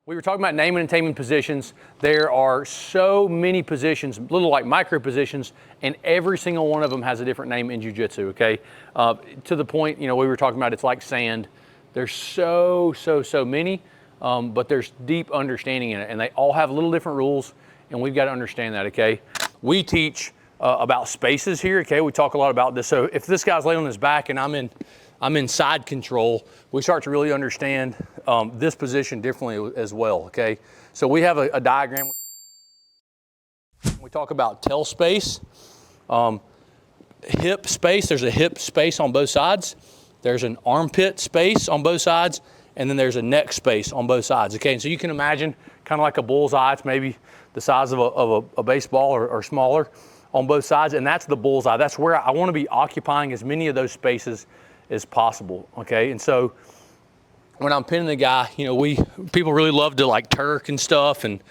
We were talking about naming and taming positions. There are so many positions, little like micro positions, and every single one of them has a different name in jiu-jitsu, okay? To the point, we were talking about it's like sand. There's so many, but there's deep understanding in it, and they all have little different rules, and we've got to understand that, okay? We teach about spaces here, okay? We talk a lot about this. So if this guy's laying on his back and I'm in side control, we start to really understand this position differently as well, okay? So we have a diagram. We talk about tail space, hip space. There's a hip space on both sides. There's an armpit space on both sides, and then there's a neck space on both sides, okay? And so you can imagine kind of like a bullseye. It's maybe the size of a baseball or smaller on both sides, and that's the bullseye. That's where I want to be occupying as many of those spaces as possible, okay? And so when I'm pinning the guy, people really love to like Turk and stuff, and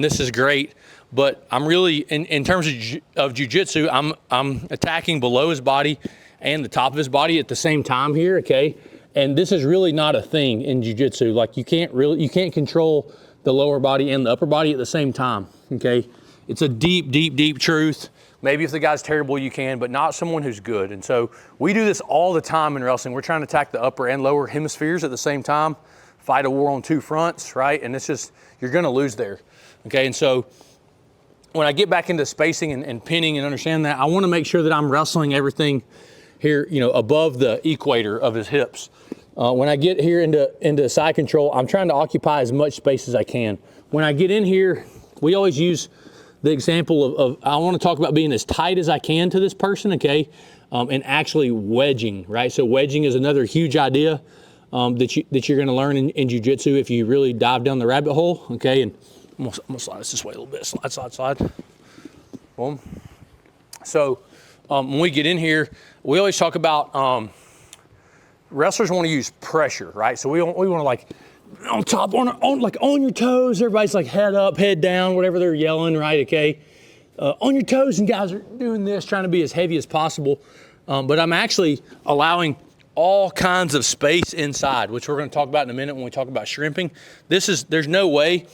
this is great, but I'm really, in terms of jiu-jitsu, I'm attacking below his body and the top of his body at the same time here, okay? And this is really not a thing in jiu-jitsu. Like you can't control the lower body and the upper body at the same time, okay? It's a deep truth. Maybe if the guy's terrible, you can, but not someone who's good. And so we do this all the time in wrestling. We're trying to attack the upper and lower hemispheres at the same time, fight a war on two fronts, right? And it's just, you're gonna lose there, okay? And so when I get back into spacing and pinning and understand that, I wanna make sure that I'm wrestling everything here, above the equator of his hips. When I get here into side control, I'm trying to occupy as much space as I can. When I get in here, we always use the example of I want to talk about being as tight as I can to this person, okay? And actually wedging, right? So wedging is another huge idea that you're going to learn in jiu-jitsu if you really dive down the rabbit hole, okay? And I'm gonna slide this way a little bit. Slide. Boom. So when we get in here, we always talk about wrestlers want to use pressure, right? So we want to like on top, on your toes. Everybody's like head up, head down, whatever they're yelling, right? Okay, on your toes, and guys are doing this, trying to be as heavy as possible. But I'm actually allowing all kinds of space inside, which we're going to talk about in a minute when we talk about shrimping. There's no way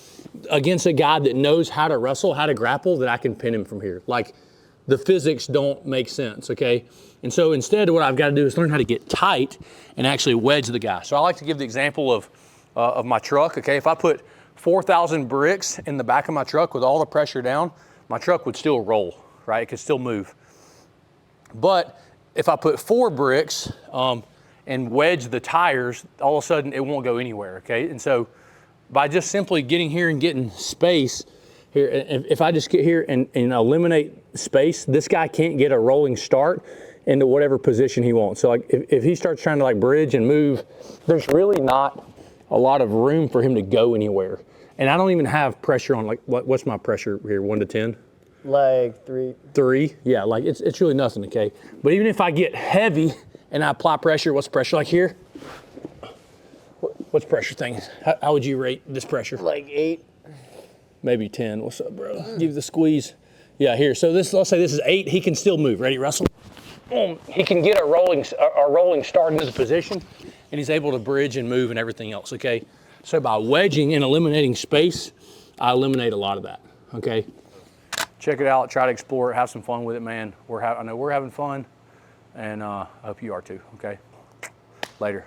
against a guy that knows how to wrestle, how to grapple, that I can pin him from here. Like the physics don't make sense, okay? And so instead, what I've got to do is learn how to get tight and actually wedge the guy. So I like to give the example of my truck, okay? If I put 4,000 bricks in the back of my truck with all the pressure down, my truck would still roll, right? It could still move. But if I put 4 bricks and wedge the tires, all of a sudden it won't go anywhere, okay? And so by just simply getting here and getting space here, if I just get here and eliminate space, this guy can't get a rolling start into whatever position he wants. So like if he starts trying to like bridge and move, there's really not a lot of room for him to go anywhere. And I don't even have pressure on, like, what's my pressure here, 1 to 10? Like 3. 3, yeah, like it's really nothing, okay? But even if I get heavy and I apply pressure, what's pressure like here? What's pressure thing? How would you rate this pressure? Like 8. Maybe 10, what's up, bro? Give the squeeze. Yeah, here, so let's say this is 8, he can still move. Ready, Russell? Boom, he can get a rolling start into the position, and he's able to bridge and move and everything else, okay? So by wedging and eliminating space, I eliminate a lot of that, okay? Check it out, try to explore it, have some fun with it, man. I know we're having fun, and I hope you are too, okay? Later.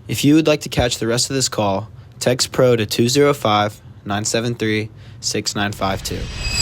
If you would like to catch the rest of this call, text PRO to 205-973-6952.